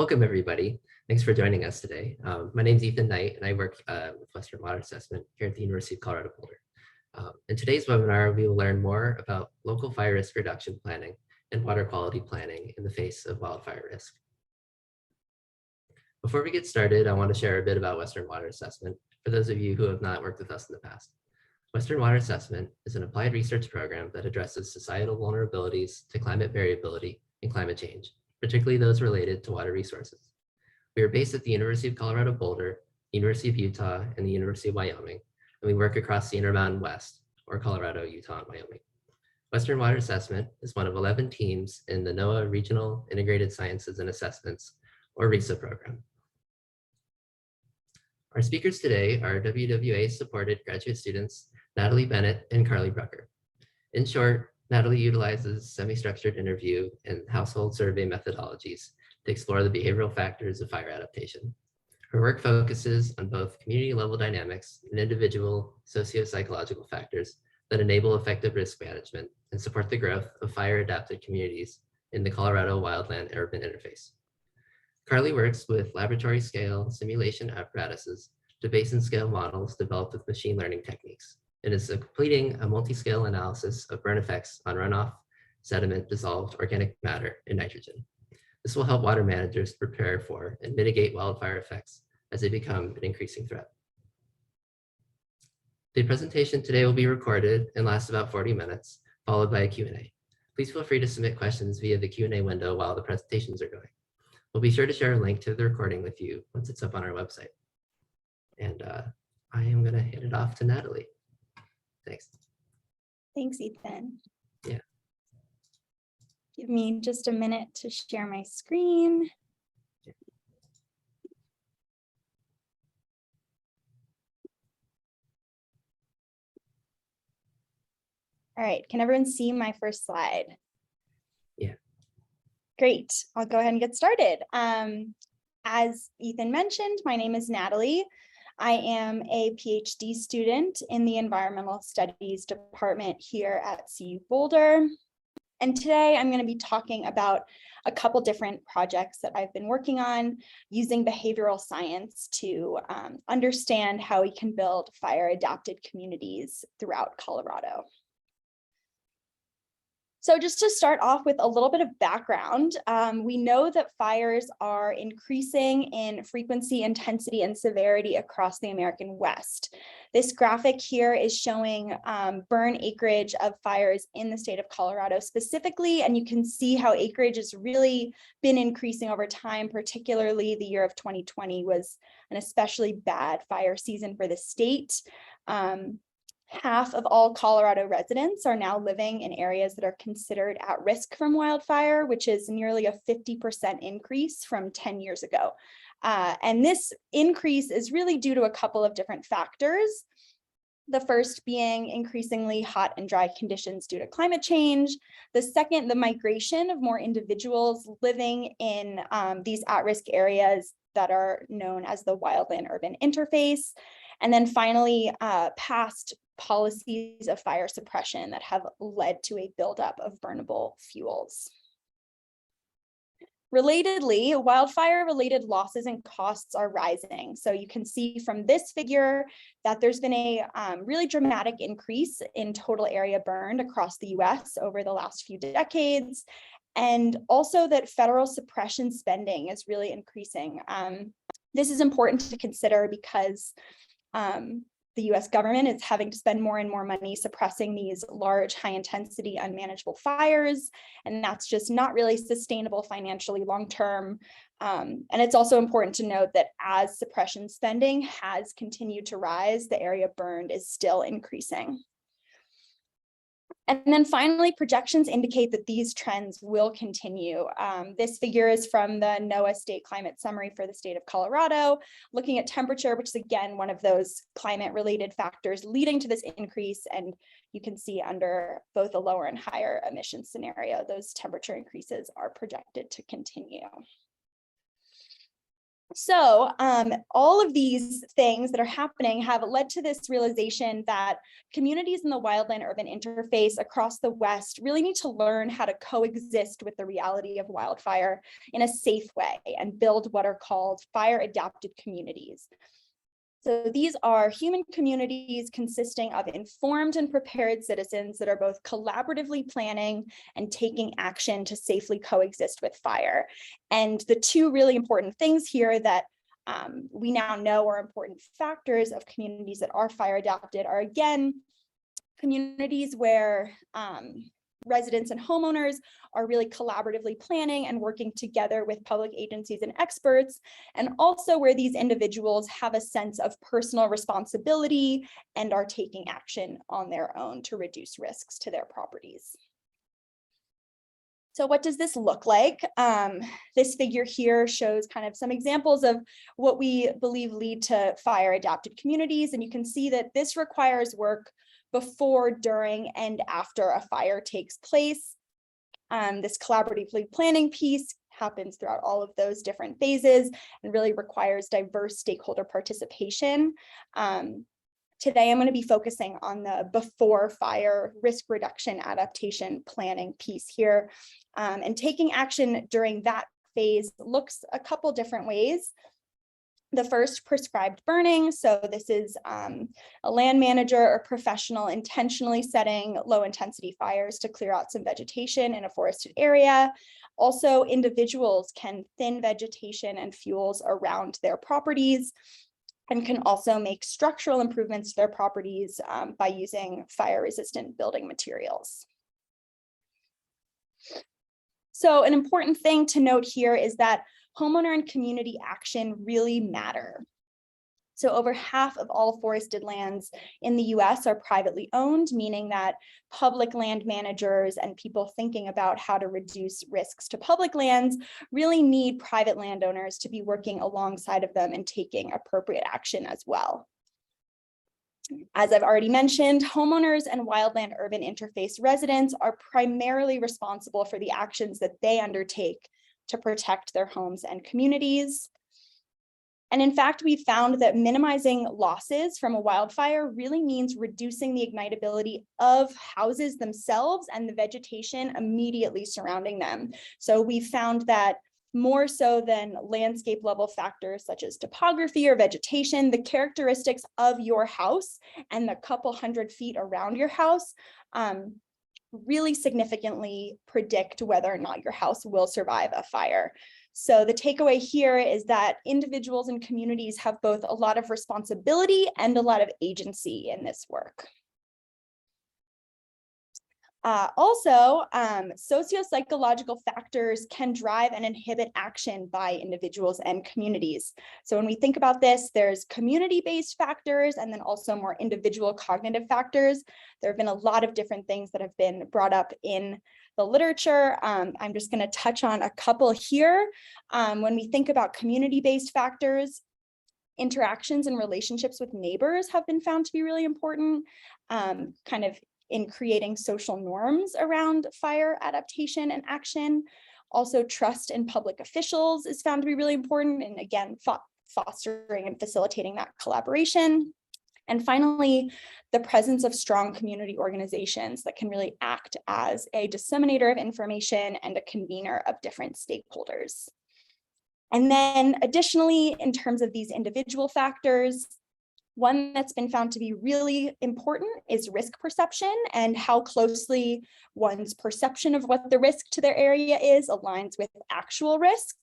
Welcome, everybody. Thanks for joining us today. My name is Ethan Knight, and I work with Western Water Assessment here at the University of Colorado Boulder. In today's webinar, we will learn more about local fire risk reduction planning and water quality planning in the face of wildfire risk. Before we get started, I want to share a bit about Western Water Assessment for those of you who have not worked with us in the past. Western Water Assessment is an applied research program that addresses societal vulnerabilities to climate variability and climate change, particularly those related to water resources. We are based at the University of Colorado Boulder, University of Utah, and the University of Wyoming, and we work across the Intermountain West, or Colorado, Utah, and Wyoming. Western Water Assessment is one of 11 teams in the NOAA Regional Integrated Sciences and Assessments, or RISA program. Our speakers today are WWA-supported graduate students, Natalie Bennett and Carli Brucker. In short, Natalie utilizes semi-structured interview and household survey methodologies to explore the behavioral factors of fire adaptation. Her work focuses on both community-level dynamics and individual socio-psychological factors that enable effective risk management and support the growth of fire-adapted communities in the Colorado wildland-urban interface. Carli works with laboratory-scale simulation apparatuses to basin-scale models developed with machine learning techniques, and is completing a multi-scale analysis of burn effects on runoff, sediment, dissolved organic matter, and nitrogen. This will help water managers prepare for and mitigate wildfire effects as they become an increasing threat. The presentation today will be recorded and last about 40 minutes, followed by a Q&A. Please feel free to submit questions via the Q&A window while the presentations are going. We'll be sure to share a link to the recording with you once it's up on our website. And I am going to hand it off to Natalie. Thanks. Thanks, Ethan. Yeah. Give me just a minute to share my screen. All right, can everyone see my first slide? Yeah. Great, I'll go ahead and get started. As Ethan mentioned, my name is Natalie. I am a PhD student in the Environmental Studies Department here at CU Boulder. And today I'm going to be talking about a couple different projects that I've been working on using behavioral science to understand how we can build fire-adapted communities throughout Colorado. So just to start off with a little bit of background, we know that fires are increasing in frequency, intensity, and severity across the American West. This graphic here is showing burn acreage of fires in the state of Colorado specifically, and you can see how acreage has really been increasing over time. Particularly the year of 2020 was an especially bad fire season for the state. Half of all Colorado residents are now living in areas that are considered at risk from wildfire, which is nearly a 50% increase from 10 years ago. And this increase is really due to a couple of different factors. The first being increasingly hot and dry conditions due to climate change. The second, the migration of more individuals living in these at-risk areas that are known as the wildland-urban interface. And then finally, past policies of fire suppression that have led to a buildup of burnable fuels. Relatedly, wildfire-related losses and costs are rising. So you can see from this figure that there's been a really dramatic increase in total area burned across the US over the last few decades, and also that federal suppression spending is really increasing. This is important to consider because the US government is having to spend more and more money suppressing these large, high-intensity, unmanageable fires, and that's just not really sustainable financially long-term. And it's also important to note that as suppression spending has continued to rise, the area burned is still increasing. And then finally, projections indicate that these trends will continue. This figure is from the NOAA State Climate Summary for the state of Colorado, looking at temperature, which is again one of those climate-related factors leading to this increase. And you can see under both a lower and higher emission scenario, those temperature increases are projected to continue. So all of these things that are happening have led to this realization that communities in the wildland-urban interface across the West really need to learn how to coexist with the reality of wildfire in a safe way and build what are called fire-adapted communities. So these are human communities consisting of informed and prepared citizens that are both collaboratively planning and taking action to safely coexist with fire. And the two really important things here that we now know are important factors of communities that are fire adapted are, again, communities where residents and homeowners are really collaboratively planning and working together with public agencies and experts, and also where these individuals have a sense of personal responsibility and are taking action on their own to reduce risks to their properties. So what does this look like? This figure here shows kind of some examples of what we believe lead to fire adapted communities, and you can see that this requires work before, during, and after a fire takes place. This collaboratively planning piece happens throughout all of those different phases and really requires diverse stakeholder participation. Today, I'm going to be focusing on the before fire risk reduction adaptation planning piece here. And taking action during that phase looks a couple different ways. The first, prescribed burning. So this is a land manager or professional intentionally setting low intensity fires to clear out some vegetation in a forested area. Also, individuals can thin vegetation and fuels around their properties and can also make structural improvements to their properties by using fire resistant building materials. So an important thing to note here is that homeowner and community action really matter. So over half of all forested lands in the US are privately owned, meaning that public land managers and people thinking about how to reduce risks to public lands really need private landowners to be working alongside of them and taking appropriate action as well. As I've already mentioned, homeowners and wildland-urban interface residents are primarily responsible for the actions that they undertake to protect their homes and communities. And in fact, we found that minimizing losses from a wildfire really means reducing the ignitability of houses themselves and the vegetation immediately surrounding them. So we found that more so than landscape level factors such as topography or vegetation, the characteristics of your house and the couple hundred feet around your house really significantly predict whether or not your house will survive a fire. So the takeaway here is that individuals and communities have both a lot of responsibility and a lot of agency in this work. Also, socio-psychological factors can drive and inhibit action by individuals and communities. So when we think about this, there's community-based factors and then also more individual cognitive factors. There have been a lot of different things that have been brought up in the literature. I'm just going to touch on a couple here. When we think about community-based factors, interactions and relationships with neighbors have been found to be really important, kind of in creating social norms around fire adaptation and action. Also, trust in public officials is found to be really important, and again, fostering and facilitating that collaboration. And finally, the presence of strong community organizations that can really act as a disseminator of information and a convener of different stakeholders. And then additionally, in terms of these individual factors, one that's been found to be really important is risk perception and how closely one's perception of what the risk to their area is aligns with actual risk.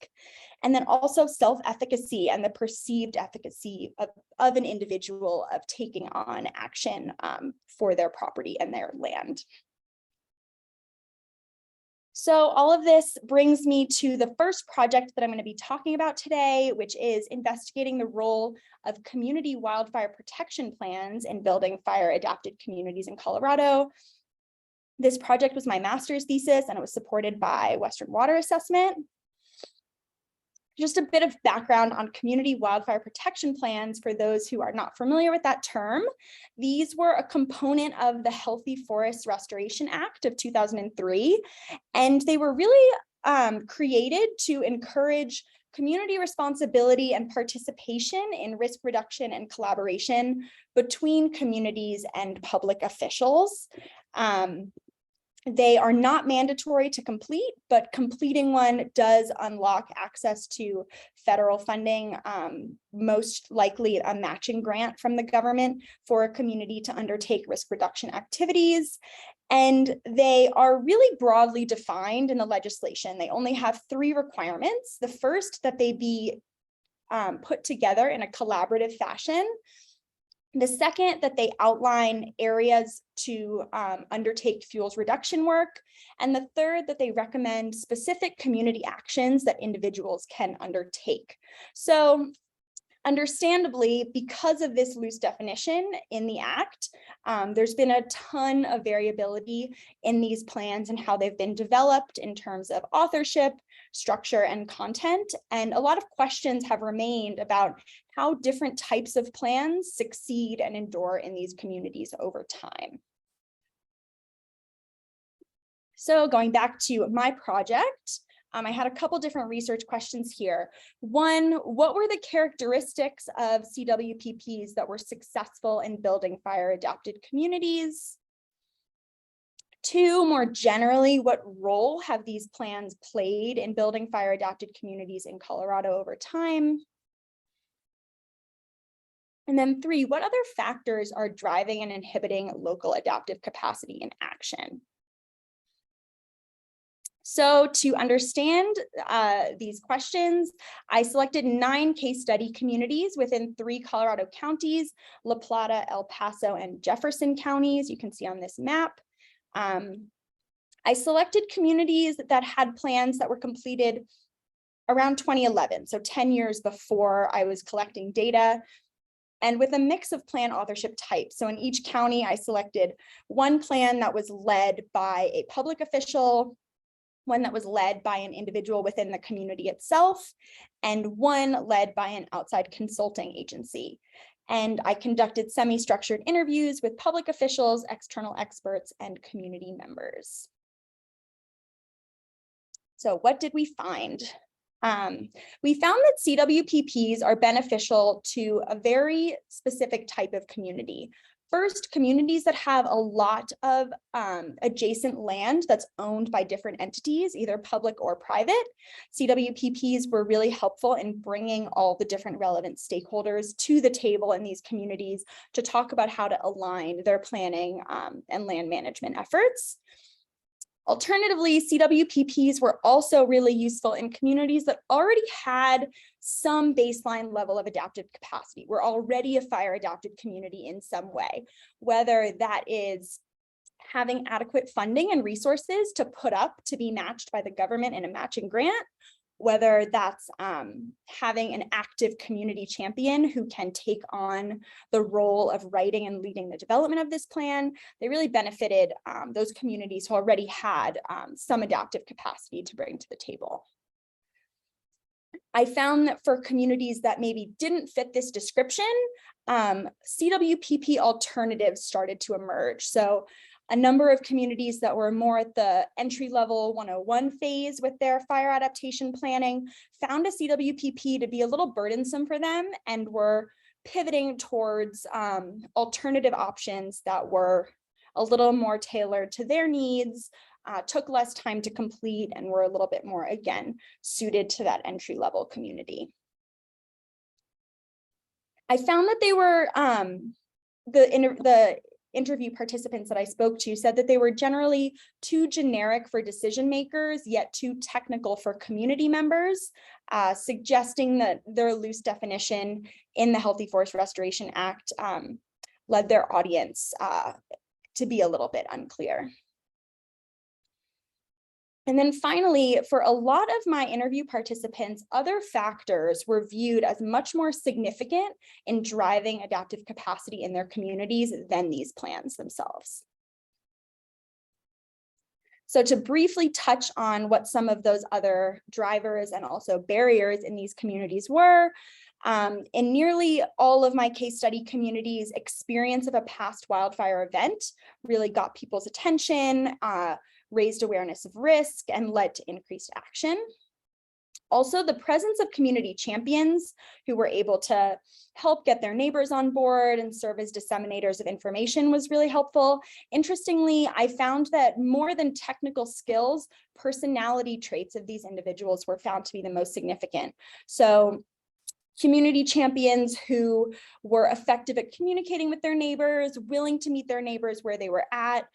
And then also self-efficacy and the perceived efficacy of an individual of taking on action for their property and their land. So all of this brings me to the first project that I'm going to be talking about today, which is investigating the role of community wildfire protection plans in building fire-adapted communities in Colorado. This project was my master's thesis, and it was supported by Western Water Assessment. Just a bit of background on community wildfire protection plans for those who are not familiar with that term. These were a component of the Healthy Forest Restoration Act of 2003, and they were really created to encourage community responsibility and participation in risk reduction and collaboration between communities and public officials. They are not mandatory to complete, but completing one does unlock access to federal funding, most likely a matching grant from the government for a community to undertake risk reduction activities. And they are really broadly defined in the legislation. They only have 3 requirements. The first, that they be put together in a collaborative fashion. The second, that they outline areas to undertake fuels reduction work. And the third, that they recommend specific community actions that individuals can undertake. So understandably, because of this loose definition in the Act, there's been a ton of variability in these plans and how they've been developed in terms of authorship, structure, and content. And a lot of questions have remained about how different types of plans succeed and endure in these communities over time. So going back to my project, I had a couple different research questions here. One, what were the characteristics of CWPPs that were successful in building fire-adapted communities? 2, more generally, what role have these plans played in building fire-adapted communities in Colorado over time? And then 3, what other factors are driving and inhibiting local adaptive capacity in action? So to understand these questions, I selected 9 case study communities within 3 Colorado counties, La Plata, El Paso, and Jefferson counties. You can see on this map. I selected communities that had plans that were completed around 2011, so 10 years before I was collecting data, and with a mix of plan authorship types. So in each county, I selected one plan that was led by a public official, one that was led by an individual within the community itself, and one led by an outside consulting agency. And I conducted semi-structured interviews with public officials, external experts, and community members. So what did we find? We found that CWPPs are beneficial to a very specific type of community. First, communities that have a lot of adjacent land that's owned by different entities, either public or private. CWPPs were really helpful in bringing all the different relevant stakeholders to the table in these communities to talk about how to align their planning and land management efforts. Alternatively, CWPPs were also really useful in communities that already had some baseline level of adaptive capacity. We're already a fire adapted community in some way, whether that is having adequate funding and resources to put up to be matched by the government in a matching grant, whether that's having an active community champion who can take on the role of writing and leading the development of this plan. They really benefited those communities who already had some adaptive capacity to bring to the table. I found that for communities that maybe didn't fit this description, CWPP alternatives started to emerge. So a number of communities that were more at the entry-level 101 phase with their fire adaptation planning found a CWPP to be a little burdensome for them and were pivoting towards alternative options that were a little more tailored to their needs, took less time to complete, and were a little bit more, again, suited to that entry-level community. I found that they were, the interview participants that I spoke to said that they were generally too generic for decision makers, yet too technical for community members, suggesting that their loose definition in the Healthy Forest Restoration Act led their audience to be a little bit unclear. And then finally, for a lot of my interview participants, other factors were viewed as much more significant in driving adaptive capacity in their communities than these plans themselves. So to briefly touch on what some of those other drivers and also barriers in these communities were, in nearly all of my case study communities, experience of a past wildfire event really got people's attention, raised awareness of risk, and led to increased action. Also, the presence of community champions who were able to help get their neighbors on board and serve as disseminators of information was really helpful. Interestingly, I found that more than technical skills, personality traits of these individuals were found to be the most significant. So community champions who were effective at communicating with their neighbors, willing to meet their neighbors where they were at.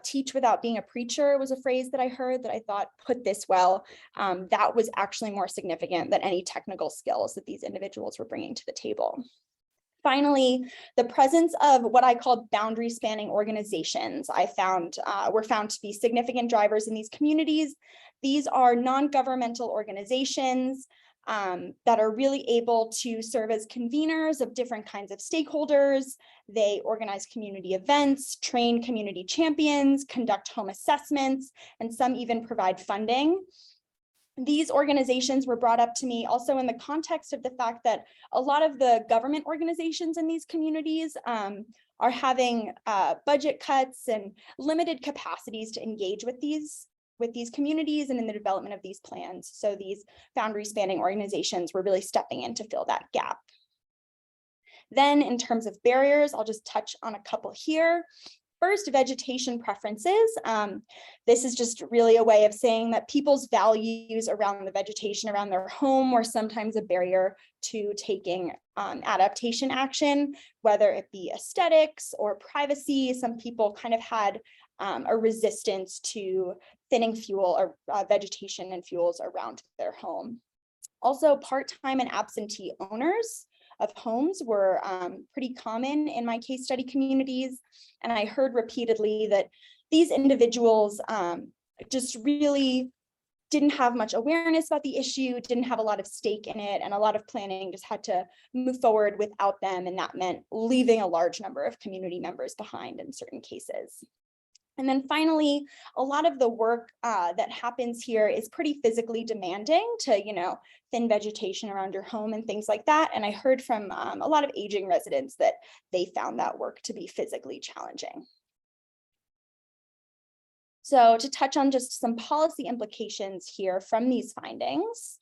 Teach without being a preacher was a phrase that I heard that I thought put this well. That was actually more significant than any technical skills that these individuals were bringing to the table. Finally, the presence of what I called boundary spanning organizations I found were found to be significant drivers in these communities. These are non-governmental organizations that are really able to serve as conveners of different kinds of stakeholders. They organize community events, train community champions, conduct home assessments, and some even provide funding. These organizations were brought up to me also in the context of the fact that a lot of the government organizations in these communities are having budget cuts and limited capacities to engage with these communities and in the development of these plans. So these boundary spanning organizations were really stepping in to fill that gap. Then in terms of barriers, I'll just touch on a couple here. First, vegetation preferences. This is just really a way of saying that people's values around the vegetation around their home were sometimes a barrier to taking adaptation action, whether it be aesthetics or privacy. Some people kind of had a resistance to thinning fuel or vegetation and fuels around their home. Also, part-time and absentee owners of homes were pretty common in my case study communities. And I heard repeatedly that these individuals just really didn't have much awareness about the issue, didn't have a lot of stake in it, and a lot of planning just had to move forward without them. And that meant leaving a large number of community members behind in certain cases. And then finally, a lot of the work that happens here is pretty physically demanding to, thin vegetation around your home and things like that. And I heard from a lot of aging residents that they found that work to be physically challenging. So to touch on just some policy implications here from these findings.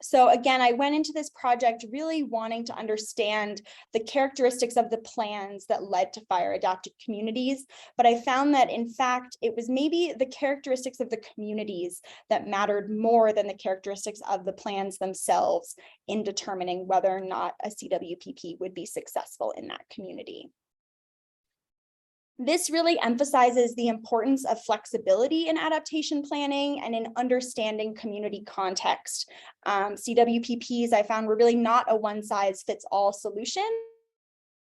So again, I went into this project really wanting to understand the characteristics of the plans that led to fire adapted communities, but I found that in fact, it was maybe the characteristics of the communities that mattered more than the characteristics of the plans themselves in determining whether or not a CWPP would be successful in that community. This really emphasizes the importance of flexibility in adaptation planning and in understanding community context. CWPPs I found were really not a one-size-fits-all solution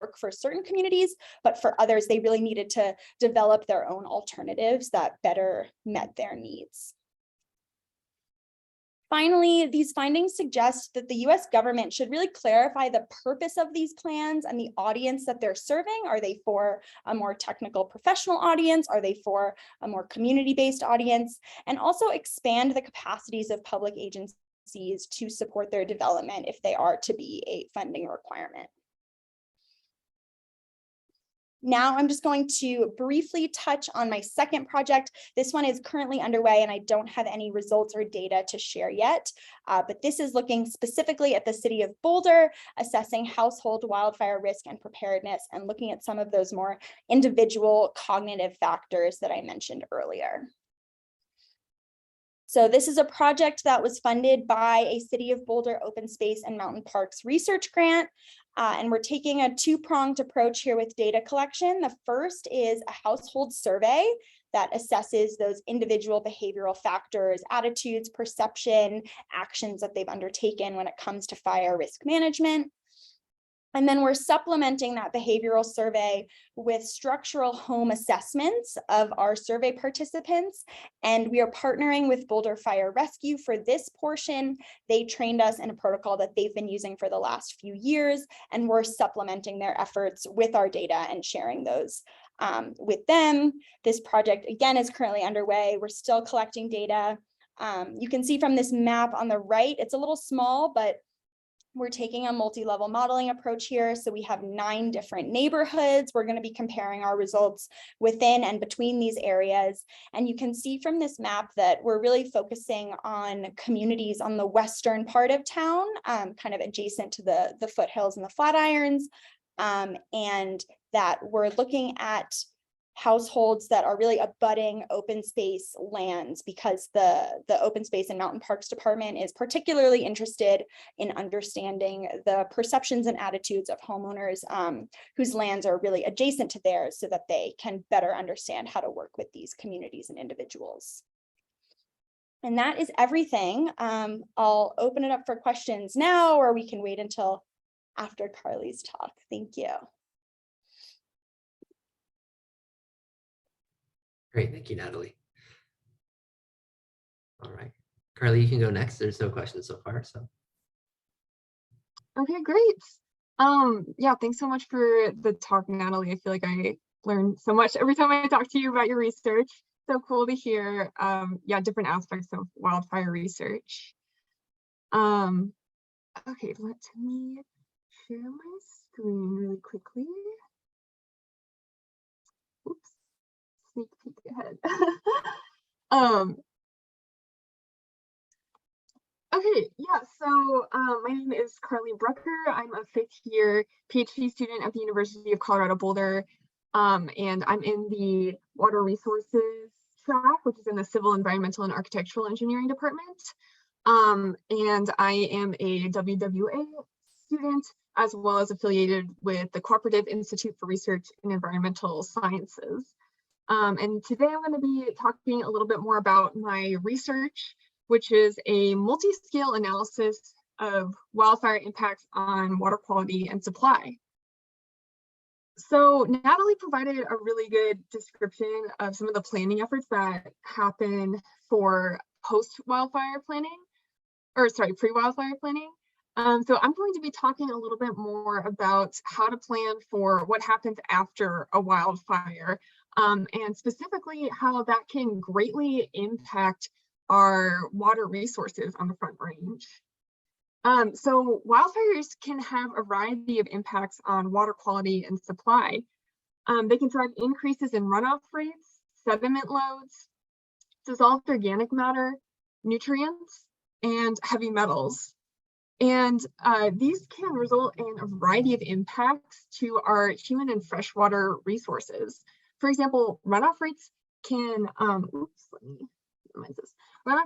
work for certain communities, but for others, they really needed to develop their own alternatives that better met their needs. Finally, these findings suggest that the US government should really clarify the purpose of these plans and the audience that they're serving. Are they for a more technical professional audience? Are they for a more community-based audience? And also expand the capacities of public agencies to support their development if they are to be a funding requirement. Now I'm just going to briefly touch on my second project. This one is currently underway and I don't have any results or data to share yet, but this is looking specifically at the city of Boulder, assessing household wildfire risk and preparedness and looking at some of those more individual cognitive factors that I mentioned earlier. So this is a project that was funded by a City of Boulder Open Space and Mountain Parks research grant. And we're taking a two-pronged approach here with data collection. The first is a household survey that assesses those individual behavioral factors, attitudes, perception, actions that they've undertaken when it comes to fire risk management. And then we're supplementing that behavioral survey with structural home assessments of our survey participants. And we are partnering with Boulder Fire Rescue for this portion. They trained us in a protocol that they've been using for the last few years, and we're supplementing their efforts with our data and sharing those with them. This project, again, is currently underway. We're still collecting data. You can see from this map on the right, it's a little small, but We're taking a multi-level modeling approach here. So we have 9 different neighborhoods. We're going to be comparing our results within and between these areas. And you can see from this map that we're really focusing on communities on the western part of town, kind of adjacent to the foothills and the Flatirons, and that we're looking at households that are really abutting open space lands, because the Open Space and Mountain Parks Department is particularly interested in understanding the perceptions and attitudes of homeowners whose lands are really adjacent to theirs, so that they can better understand how to work with these communities and individuals. And that is everything. I'll open it up for questions now, or we can wait until after Carli's talk. Thank you. Great, thank you, Natalie. All right, Carli, you can go next. There's no questions so far, so. Okay, great. Yeah, thanks so much for the talk, Natalie. I feel like I learn so much every time I talk to you about your research. So cool to hear, yeah, different aspects of wildfire research. Okay, let me share my screen really quickly. Oops, sneak peek ahead. Okay, yeah, so my name is Carli Brucker. I'm a 5th-year PhD student at the University of Colorado Boulder, and I'm in the Water Resources track, which is in the Civil, Environmental, and Architectural Engineering department. And I am a WWA student, as well as affiliated with the Cooperative Institute for Research in Environmental Sciences. And today I'm going to be talking a little bit more about my research, which is a multi-scale analysis of wildfire impacts on water quality and supply. So Natalie provided a really good description of some of the planning efforts that happen for post-wildfire planning, or sorry, pre-wildfire planning. So I'm going to be talking a little bit more about how to plan for what happens after a wildfire, and specifically how that can greatly impact our water resources on the Front Range. So wildfires can have a variety of impacts on water quality and supply. They can drive increases in runoff rates, sediment loads, dissolved organic matter, nutrients, and heavy metals. And these can result in a variety of impacts to our human and freshwater resources. For example, runoff rates can, runoff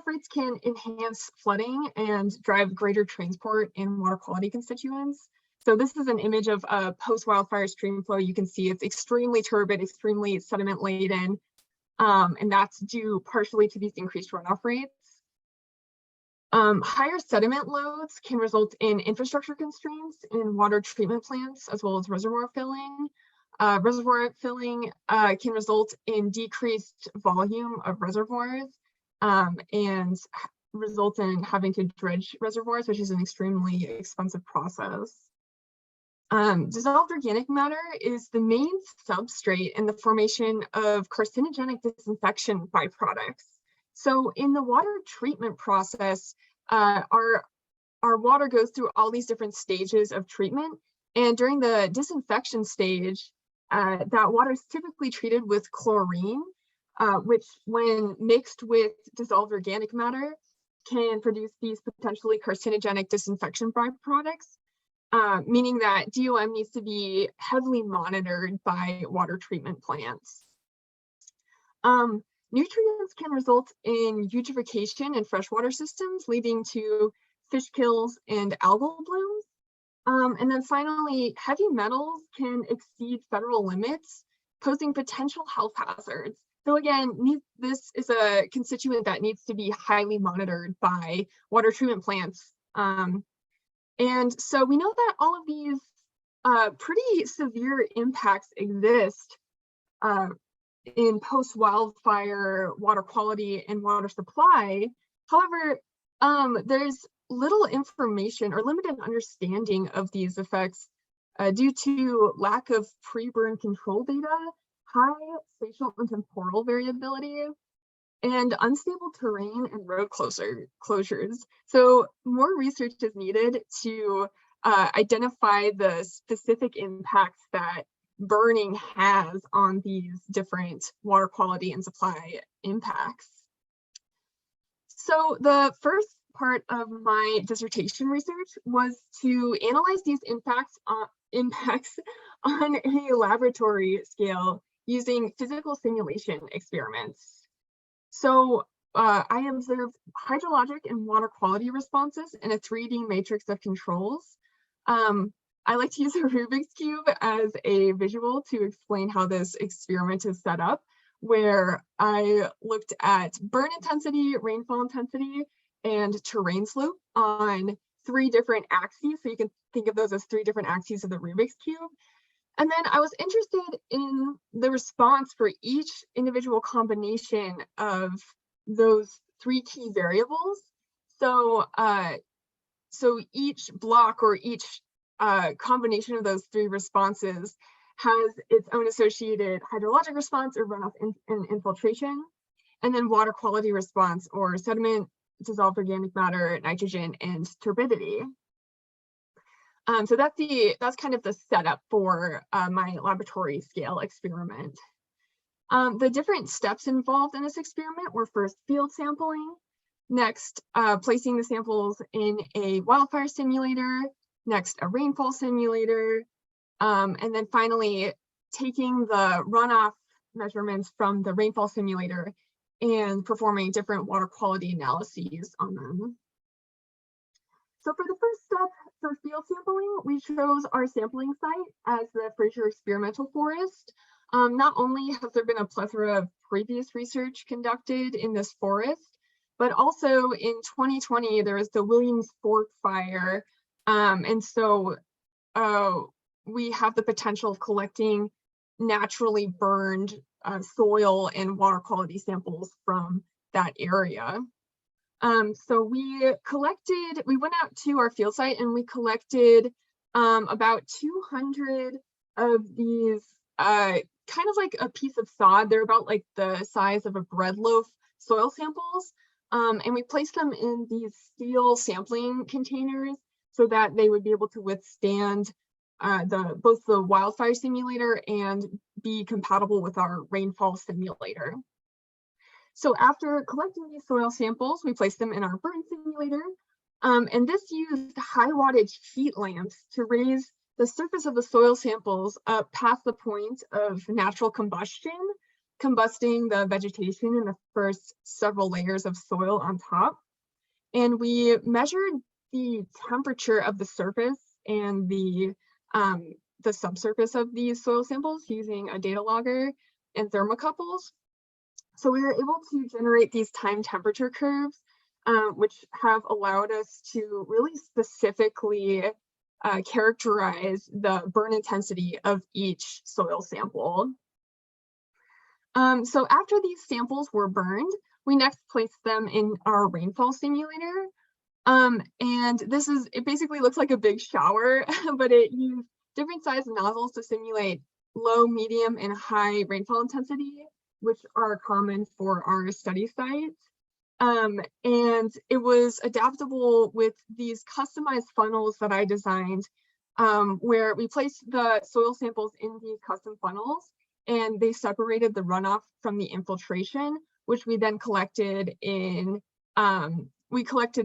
rates can enhance flooding and drive greater transport in water quality constituents. So this is an image of a post-wildfire stream flow. You can see it's extremely turbid, extremely sediment laden, and that's due partially to these increased runoff rates. Higher sediment loads can result in infrastructure constraints in water treatment plants, as well as reservoir filling. Reservoir filling can result in decreased volume of reservoirs, and result in having to dredge reservoirs, which is an extremely expensive process. Dissolved organic matter is the main substrate in the formation of carcinogenic disinfection byproducts. So in the water treatment process, our water goes through all these different stages of treatment. And during the disinfection stage, that water is typically treated with chlorine, which when mixed with dissolved organic matter can produce these potentially carcinogenic disinfection byproducts, meaning that DOM needs to be heavily monitored by water treatment plants. Nutrients can result in eutrophication in freshwater systems, leading to fish kills and algal blooms. And then finally, heavy metals can exceed federal limits, posing potential health hazards. So again, this is a constituent that needs to be highly monitored by water treatment plants. And so we know that all of these pretty severe impacts exist in post-wildfire water quality and water supply. However, there's little information or limited understanding of these effects due to lack of pre-burn control data, high spatial and temporal variability, and unstable terrain and road closures. So more research is needed to identify the specific impacts that burning has on these different water quality and supply impacts. So the first part of my dissertation research was to analyze these impacts on a laboratory scale using physical simulation experiments. So I observed hydrologic and water quality responses in a 3D matrix of controls. I like to use a Rubik's Cube as a visual to explain how this experiment is set up, where I looked at burn intensity, rainfall intensity, and terrain slope on 3 different axes. So you can think of those as 3 different axes of the Rubik's Cube. And then I was interested in the response for each individual combination of those 3 key variables. So, so each block or each combination of those 3 responses has its own associated hydrologic response or runoff and infiltration, and then water quality response or sediment, dissolved organic matter, nitrogen, and turbidity. So that's kind of the setup for my laboratory scale experiment. The different steps involved in this experiment were first field sampling, next placing the samples in a wildfire simulator, next a rainfall simulator, and then finally taking the runoff measurements from the rainfall simulator and performing different water quality analyses on them. So for the first step for field sampling, we chose our sampling site as the Fraser Experimental Forest. Not only has there been a plethora of previous research conducted in this forest, but also in 2020, there was the Williams Fork fire. And so we have the potential of collecting naturally burned soil and water quality samples from that area. So we went out to our field site and we collected about 200 of these kind of like a piece of sod. They're about like the size of a bread loaf soil samples. And we placed them in these steel sampling containers so that they would be able to withstand both the wildfire simulator and be compatible with our rainfall simulator. So after collecting these soil samples, we placed them in our burn simulator. And this used high wattage heat lamps to raise the surface of the soil samples up past the point of natural combustion, combusting the vegetation in the first several layers of soil on top. And we measured the temperature of the surface and the subsurface of these soil samples using a data logger and thermocouples. So we were able to generate these time temperature curves, which have allowed us to really specifically characterize the burn intensity of each soil sample. So after these samples were burned, we next placed them in our rainfall simulator. And it basically looks like a big shower, but it used different size nozzles to simulate low, medium, and high rainfall intensity, which are common for our study sites. And it was adaptable with these customized funnels that I designed, where we placed the soil samples in these custom funnels, and they separated the runoff from the infiltration, which we then collected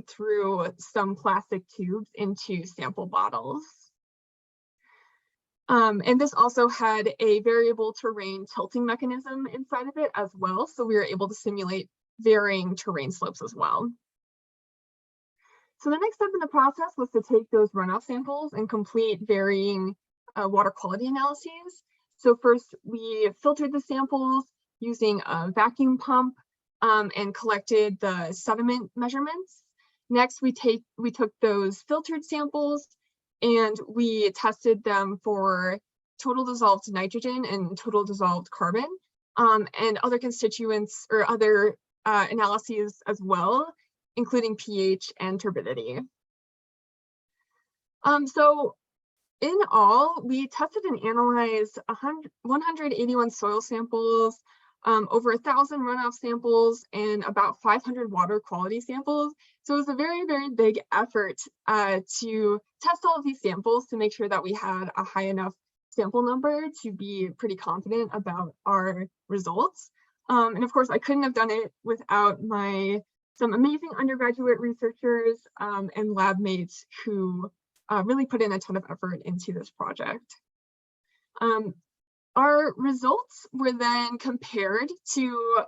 through some plastic tubes into sample bottles. And this also had a variable terrain tilting mechanism inside of it as well. So we were able to simulate varying terrain slopes as well. So the next step in the process was to take those runoff samples and complete varying water quality analyses. So first we filtered the samples using a vacuum pump and collected the sediment measurements. Next, we took those filtered samples and we tested them for total dissolved nitrogen and total dissolved carbon, and other constituents or other analyses as well, including pH and turbidity. So in all, we tested and analyzed 181 soil samples, over 1,000 runoff samples, and about 500 water quality samples. So it was a very, very big effort to test all of these samples to make sure that we had a high enough sample number to be pretty confident about our results. And of course, I couldn't have done it without some amazing undergraduate researchers and lab mates who really put in a ton of effort into this project. Our results were then compared to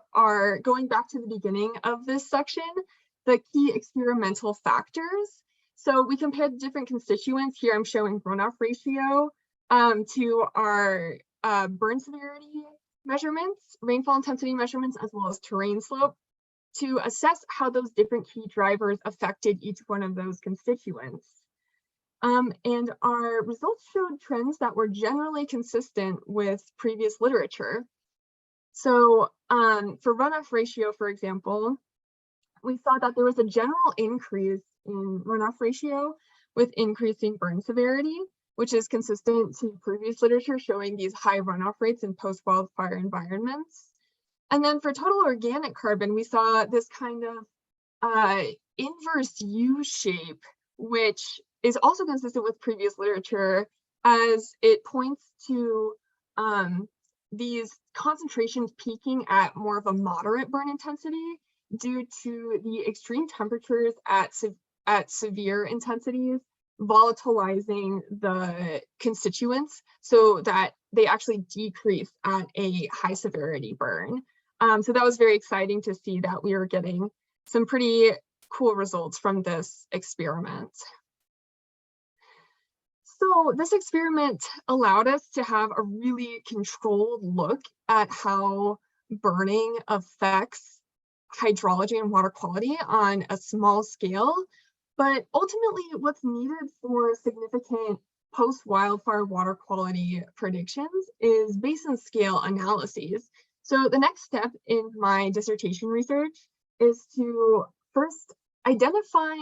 going back to the beginning of this section, the key experimental factors. So we compared the different constituents. Here I'm showing runoff ratio to our burn severity measurements, rainfall intensity measurements, as well as terrain slope, to assess how those different key drivers affected each one of those constituents. And our results showed trends that were generally consistent with previous literature. So for runoff ratio, for example, we saw that there was a general increase in runoff ratio with increasing burn severity, which is consistent to previous literature showing these high runoff rates in post-wildfire environments. And then for total organic carbon, we saw this kind of inverse U shape, which is also consistent with previous literature, as it points to these concentrations peaking at more of a moderate burn intensity due to the extreme temperatures at severe intensities volatilizing the constituents so that they actually decrease at a high severity burn. So that was very exciting to see that we were getting some pretty cool results from this experiment. So this experiment allowed us to have a really controlled look at how burning affects hydrology and water quality on a small scale. But ultimately, what's needed for significant post-wildfire water quality predictions is basin scale analyses. So the next step in my dissertation research is to first identify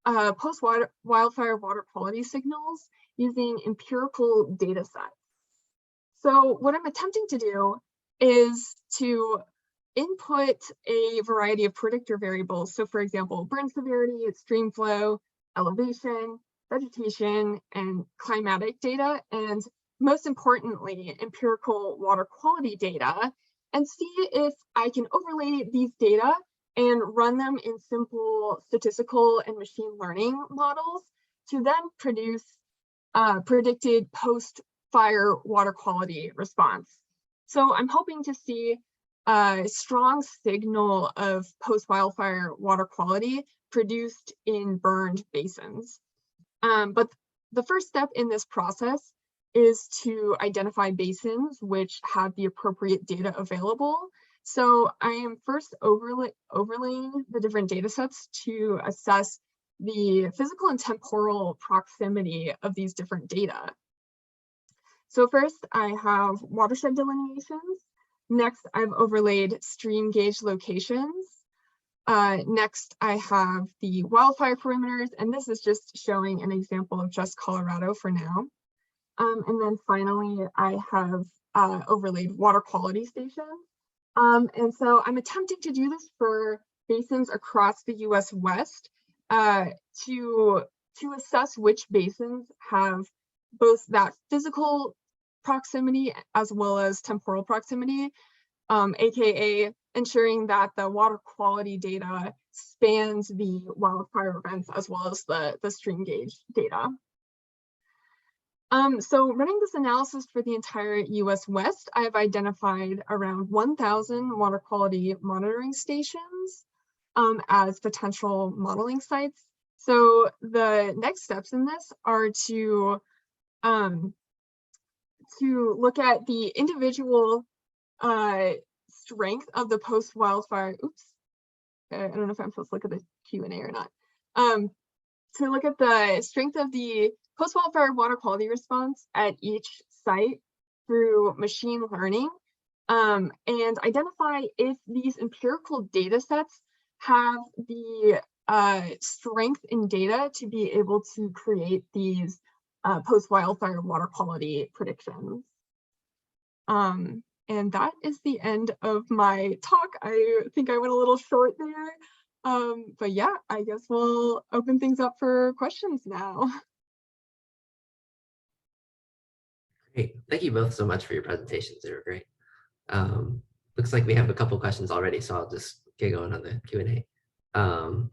post-wildfire water quality signals using empirical data sets. So what I'm attempting to do is to input a variety of predictor variables. So for example, burn severity, stream flow, elevation, vegetation, and climatic data, and most importantly, empirical water quality data, and see if I can overlay these data and run them in simple statistical and machine learning models to then produce predicted post-fire water quality response. So I'm hoping to see a strong signal of post-wildfire water quality produced in burned basins. But the first step in this process is to identify basins which have the appropriate data available. So I am first overlaying the different data sets to assess the physical and temporal proximity of these different data. So first I have watershed delineations. Next, I've overlaid stream gauge locations. Next, I have the wildfire perimeters, and this is just showing an example of just Colorado for now. And then finally, I have overlaid water quality stations. And so I'm attempting to do this for basins across the US West to assess which basins have both that physical proximity as well as temporal proximity, aka ensuring that the water quality data spans the wildfire events as well as the stream gauge data. So running this analysis for the entire US West, I have identified around 1,000 water quality monitoring stations as potential modeling sites. So the next steps in this are to look at the individual strength of the post-wildfire, I don't know if I'm supposed to look at the Q&A or not. To look at the strength of the post-wildfire water quality response at each site through machine learning, and identify if these empirical data sets have the strength in data to be able to create these post-wildfire water quality predictions. And that is the end of my talk. I think I went a little short there. But yeah, I guess we'll open things up for questions now. Great. Thank you both so much for your presentations. They were great. Looks like we have a couple questions already, so I'll just get going on the Q&A.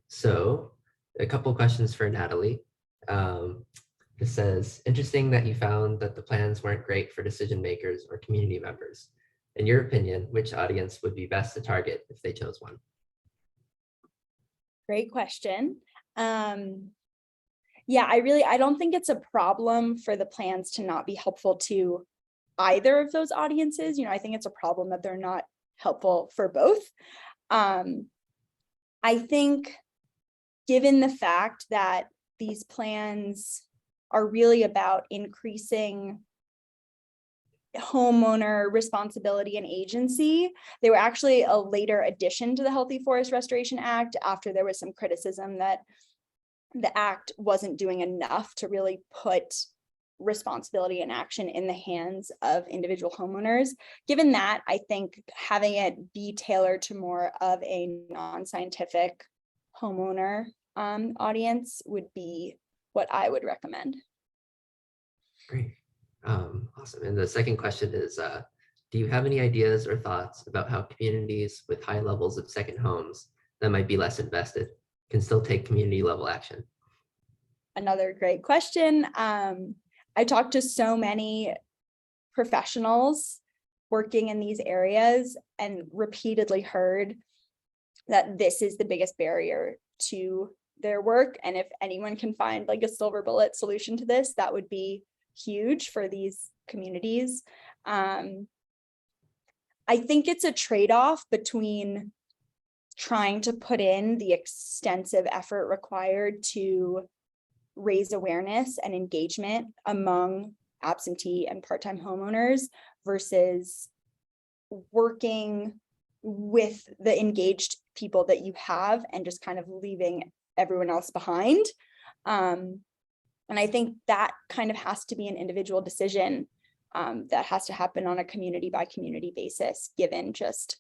So a couple questions for Natalie. It says, interesting that you found that the plans weren't great for decision makers or community members. In your opinion, which audience would be best to target if they chose one? Great question. Yeah, I don't think it's a problem for the plans to not be helpful to either of those audiences. I think it's a problem that they're not helpful for both. I think given the fact that these plans are really about increasing homeowner responsibility and agency, they were actually a later addition to the Healthy Forest Restoration Act after there was some criticism that the act wasn't doing enough to really put responsibility and action in the hands of individual homeowners. Given that, I think having it be tailored to more of a non-scientific homeowner audience would be what I would recommend. Great. Awesome. And the second question is, do you have any ideas or thoughts about how communities with high levels of second homes that might be less invested can still take community level action? Another great question. I talked to so many professionals working in these areas and repeatedly heard that this is the biggest barrier to their work. And if anyone can find like a silver bullet solution to this, that would be huge for these communities. I think it's a trade-off between trying to put in the extensive effort required to raise awareness and engagement among absentee and part-time homeowners versus working with the engaged people that you have and just kind of leaving everyone else behind. And I think that kind of has to be an individual decision that has to happen on a community by community basis, given just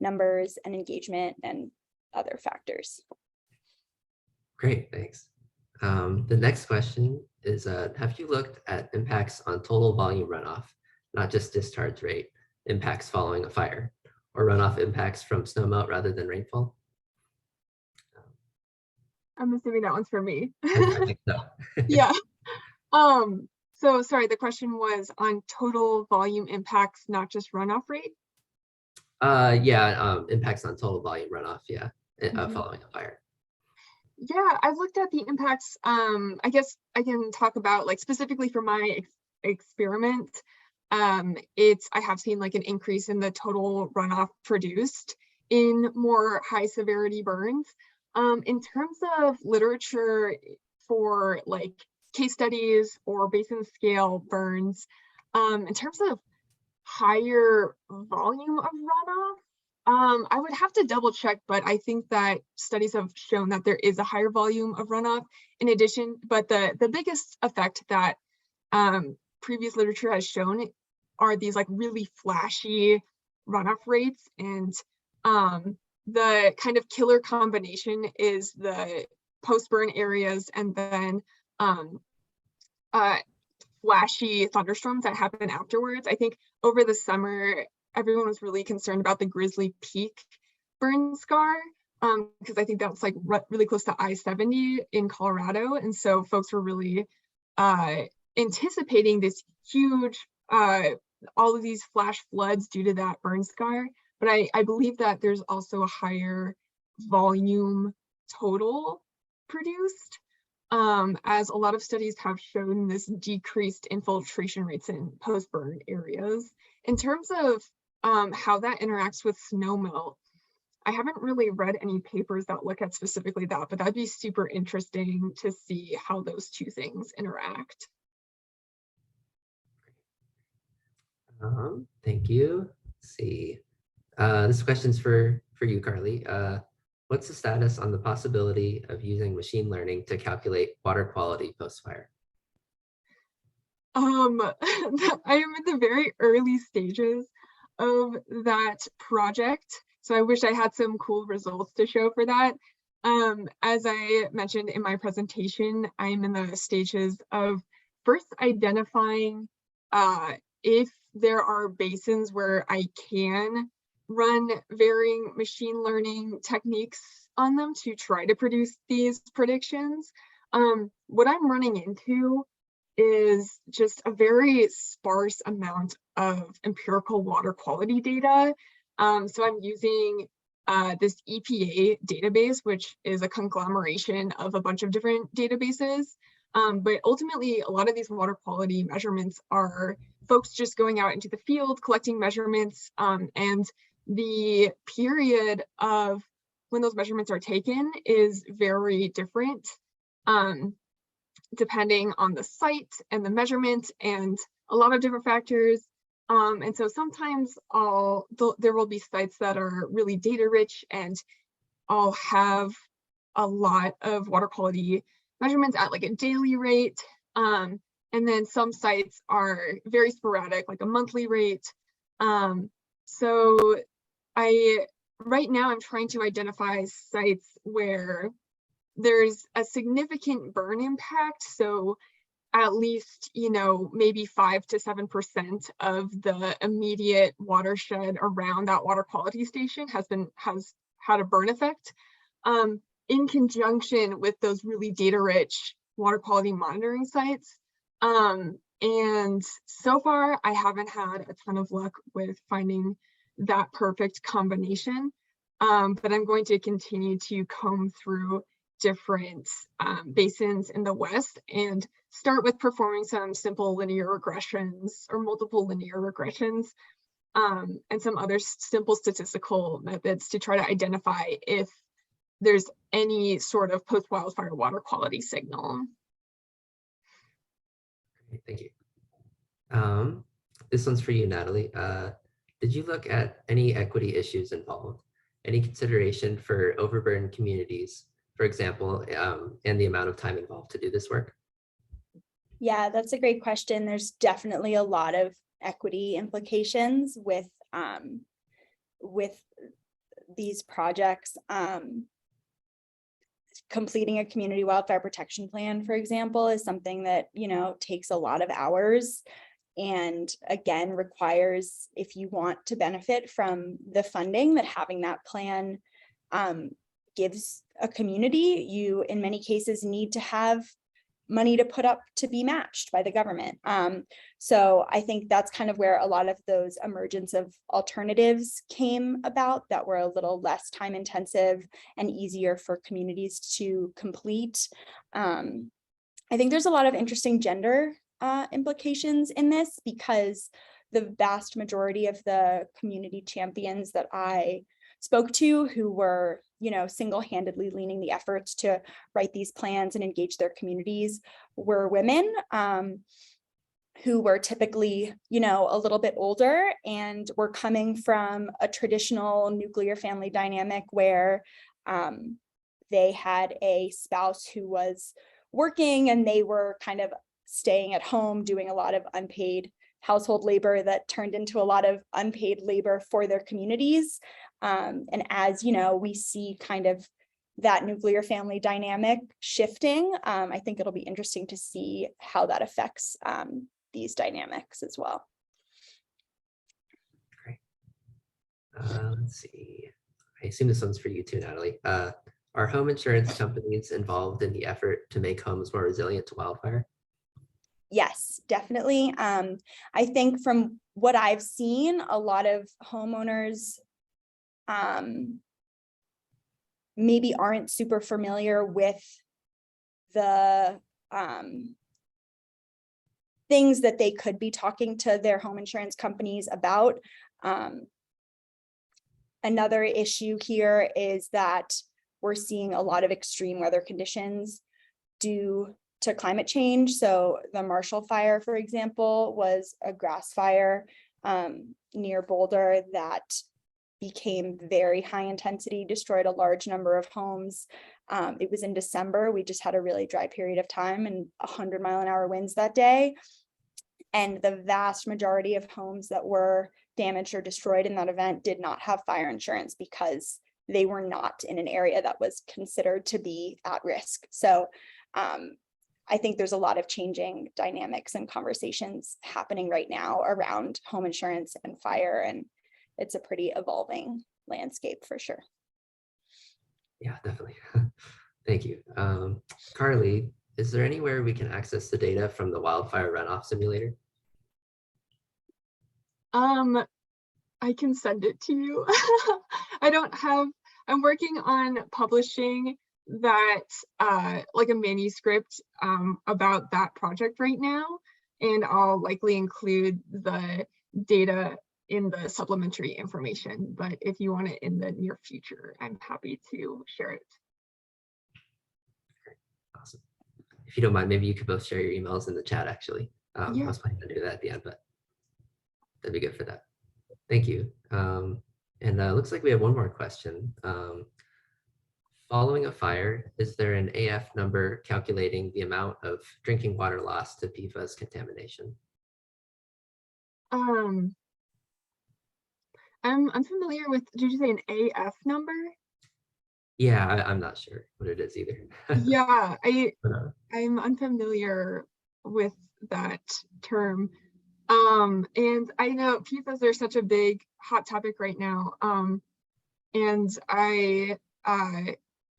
numbers and engagement and other factors. Great, thanks. The next question is, have you looked at impacts on total volume runoff, not just discharge rate, impacts following a fire, or runoff impacts from snowmelt rather than rainfall? I'm assuming that one's for me. I think so. Yeah. So sorry, the question was on total volume impacts, not just runoff rate? Yeah, impacts on total volume runoff, yeah, following a fire. Yeah, I've looked at the impacts. I guess I can talk about like specifically for my experiment. I have seen like an increase in the total runoff produced in more high severity burns. In terms of literature for like case studies or basin scale burns, in terms of higher volume of runoff, I would have to double check, but I think that studies have shown that there is a higher volume of runoff in addition, but the biggest effect that previous literature has shown are these like really flashy runoff rates, and the kind of killer combination is the post-burn areas and then flashy thunderstorms that happen afterwards. I think over the summer, everyone was really concerned about the Grizzly Peak burn scar, because I think that's like really close to I-70 in Colorado. And so folks were really anticipating this huge, all of these flash floods due to that burn scar. But I believe that there's also a higher volume total produced, as a lot of studies have shown this decreased infiltration rates in post-burn areas. In terms of how that interacts with snowmelt, I haven't really read any papers that look at specifically that, but that'd be super interesting to see how those two things interact. Thank you. Let's see. This question's for you, Carli. What's the status on the possibility of using machine learning to calculate water quality post-fire? I am in the very early stages of that project. So I wish I had some cool results to show for that. As I mentioned in my presentation, I'm in the stages of first identifying if there are basins where I can run varying machine learning techniques on them to try to produce these predictions. What I'm running into is just a very sparse amount of empirical water quality data. So I'm using this EPA database, which is a conglomeration of a bunch of different databases. But ultimately, a lot of these water quality measurements are folks just going out into the field, collecting measurements, and the period of when those measurements are taken is very different, depending on the site and the measurement and a lot of different factors. And so sometimes there will be sites that are really data rich and I'll have a lot of water quality measurements at like a daily rate. And then some sites are very sporadic, like a monthly rate. So right now I'm trying to identify sites where there's a significant burn impact. So at least, maybe 5 to 7% of the immediate watershed around that water quality station has had a burn effect, in conjunction with those really data rich water quality monitoring sites. And so far, I haven't had a ton of luck with finding that perfect combination, but I'm going to continue to comb through different basins in the West and start with performing some simple linear regressions or multiple linear regressions, and some other simple statistical methods to try to identify if there's any sort of post-wildfire water quality signal. Great, thank you. This one's for you, Natalie. Did you look at any equity issues involved? Any consideration for overburdened communities, for example, and the amount of time involved to do this work? Yeah, that's a great question. There's definitely a lot of equity implications with these projects. Completing a community wildfire protection plan, for example, is something that, takes a lot of hours and again requires, if you want to benefit from the funding that having that plan gives a community, you in many cases need to have money to put up to be matched by the government. So I think that's kind of where a lot of those emergence of alternatives came about that were a little less time intensive and easier for communities to complete. I think there's a lot of interesting gender implications in this, because the vast majority of the community champions that I spoke to who were, single-handedly leading the efforts to write these plans and engage their communities were women who were typically, a little bit older and were coming from a traditional nuclear family dynamic where they had a spouse who was working and they were kind of staying at home doing a lot of unpaid household labor that turned into a lot of unpaid labor for their communities. And as we see kind of that nuclear family dynamic shifting, I think it'll be interesting to see how that affects these dynamics as well. Great. Let's see. I assume this one's for you too, Natalie. Are home insurance companies involved in the effort to make homes more resilient to wildfire? Yes, definitely. I think from what I've seen, a lot of homeowners maybe aren't super familiar with the things that they could be talking to their home insurance companies about. Another issue here is that we're seeing a lot of extreme weather conditions due to climate change. So the Marshall Fire, for example, was a grass fire near Boulder that became very high intensity, destroyed a large number of homes. It was in December. We just had a really dry period of time and 100-mile-an-hour winds that day. And the vast majority of homes that were damaged or destroyed in that event did not have fire insurance because they were not in an area that was considered to be at risk. So I think there's a lot of changing dynamics and conversations happening right now around home insurance and fire, and it's a pretty evolving landscape for sure. Yeah, definitely. Thank you. Carli, is there anywhere we can access the data from the wildfire runoff simulator? I can send it to you. I'm working on publishing that like a manuscript about that project right now, and I'll likely include the data in the supplementary information, but if you want it in the near future, I'm happy to share it. Awesome. If you don't mind, maybe you could both share your emails in the chat, actually. Yeah. I was planning to do that at the end, but that'd be good for that. Thank you. And looks like we have one more question. Following a fire, is there an AF number calculating the amount of drinking water loss to PFAS contamination? I'm familiar with, did you say an AF number? Yeah, I'm not sure what it is either. Yeah, But, I'm unfamiliar with that term. And I know PFAS are such a big hot topic right now. And I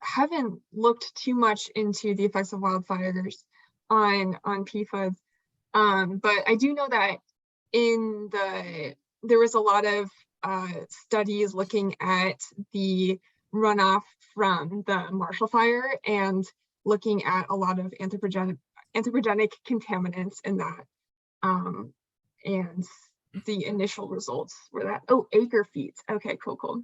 haven't looked too much into the effects of wildfires on PFAS. But I do know that there was a lot of studies looking at the runoff from the Marshall Fire and looking at a lot of anthropogenic contaminants in that. And the initial results were that, oh, acre feet. Okay, cool.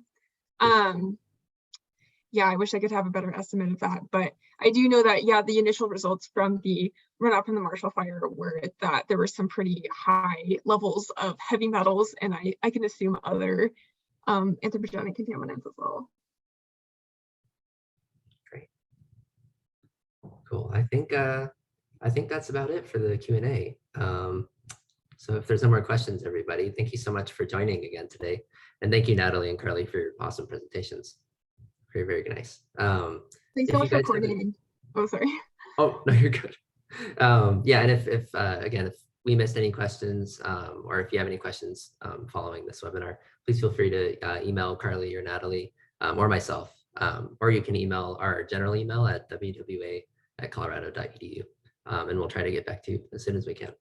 Yeah, I wish I could have a better estimate of that, but I do know that, yeah, the initial results from the runoff from the Marshall Fire were that there were some pretty high levels of heavy metals, and I can assume other anthropogenic contaminants as well. Great. Cool. I think that's about it for the Q&A. So if there's no more questions, everybody, thank you so much for joining again today. And thank you, Natalie and Carli, for your awesome presentations. Very, very nice. Thanks so much for coordinating. Oh, sorry. Oh, no, you're good. Yeah, and if again, if we missed any questions, or if you have any questions following this webinar, please feel free to email Carli or Natalie or myself, or you can email our general email at wwa@colorado.edu, and we'll try to get back to you as soon as we can.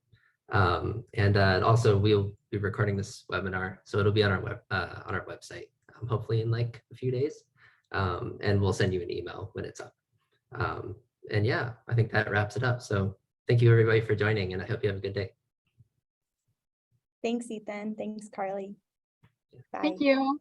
And also we'll be recording this webinar, so it'll be on our website, hopefully in like a few days, and we'll send you an email when it's up. And yeah, I think that wraps it up. So thank you everybody for joining, and I hope you have a good day. Thanks, Ethan. Thanks, Carli. Bye. Thank you.